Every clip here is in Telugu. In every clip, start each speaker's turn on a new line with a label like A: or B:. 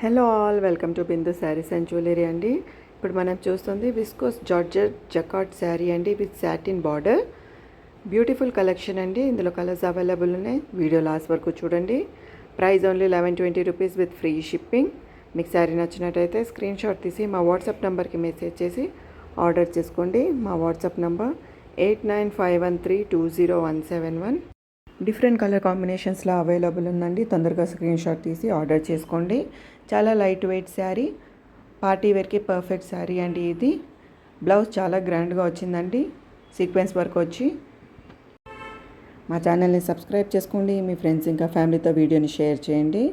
A: Hello all, welcome to Bindu saris and jewellery అండి. ఇప్పుడు మనం చూస్తుంది విస్కోస్ జార్జెట్ జకార్డ్ శారీ అండి with satin border. Beautiful collection అండి. ఇందులో కలర్స్ అవైలబుల్ ఉన్నాయి. వీడియో లాస్ట్ వరకు చూడండి. Price only 1120 rupees with free shipping. మీకు శారీ నచ్చినట్టయితే స్క్రీన్ షాట్ తీసి మా వాట్సాప్ నెంబర్కి మెసేజ్ చేసి ఆర్డర్ చేసుకోండి. మా వాట్సాప్ నెంబర్ 8951320171. డిఫరెంట్ కలర్ కాంబినేషన్స్లో అవైలబుల్ ఉందండి. తొందరగా స్క్రీన్ షాట్ తీసి ఆర్డర్ చేసుకోండి. చాలా లైట్ వెయిట్ శారీ, పార్టీ వేర్కి పర్ఫెక్ట్ శారీ అండి ఇది. బ్లౌజ్ చాలా గ్రాండ్గా వచ్చిందండి, సీక్వెన్స్ వర్క్ వచ్చి. మా ఛానల్ని సబ్స్క్రైబ్ చేసుకోండి. మీ ఫ్రెండ్స్ ఇంకా ఫ్యామిలీతో వీడియోని షేర్ చేయండి.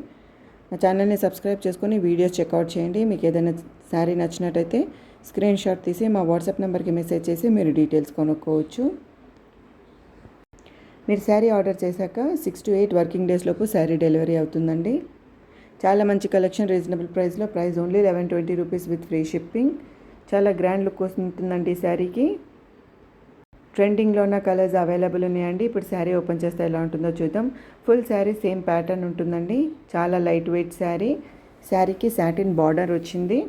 A: మా ఛానల్ని సబ్స్క్రైబ్ చేసుకొని వీడియోస్ చెక్అవుట్ చేయండి. మీకు ఏదైనా శారీ నచ్చినట్టయితే స్క్రీన్ షాట్ తీసి మా వాట్సాప్ నెంబర్కి మెసేజ్ చేసి మీరు డీటెయిల్స్ కొనుక్కోవచ్చు. మీరు శారీ ఆర్డర్ చేశాక 6 to 8 వర్కింగ్ డేస్ లోపు శారీ డెలివరీ అవుతుందండి. చాలా మంచి కలెక్షన్, రీజనబుల్ ప్రైస్లో. Price only 1120 rupees with free shipping. చాలా గ్రాండ్ లుక్ వస్తుందండి శారీకి. ట్రెండింగ్లో ఉన్న కలర్స్ అవైలబుల్ ఉన్నాయండి. ఇప్పుడు శారీ ఓపెన్ చేస్తే ఎలా ఉంటుందో చూద్దాం. ఫుల్ శారీ సేమ్ ప్యాటర్న్ ఉంటుందండి. చాలా లైట్ వెయిట్ శారీ. శారీకి సాటిన్ బార్డర్ వచ్చింది.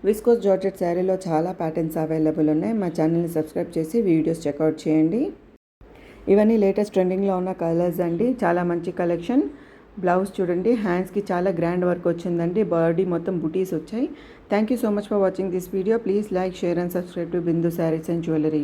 A: విస్కోస్ జార్జెట్ శారీలో చాలా ప్యాటర్న్స్ అవైలబుల్ ఉన్నాయి. మా ఛానల్ని సబ్స్క్రైబ్ చేసి వీడియోస్ చెక్అవుట్ చేయండి. ఇవన్నీ లేటెస్ట్ ట్రెండింగ్లో ఉన్న కలర్స్ అండి. చాలా మంచి కలెక్షన్. బ్లౌజ్ చూడండి, హ్యాండ్స్కి చాలా గ్రాండ్ వర్క్ వచ్చిందండి. బాడీ మొత్తం బుటీస్ వచ్చాయి. Thank you so much for watching this video. Please like, share and subscribe to Bindu saris and jewellery.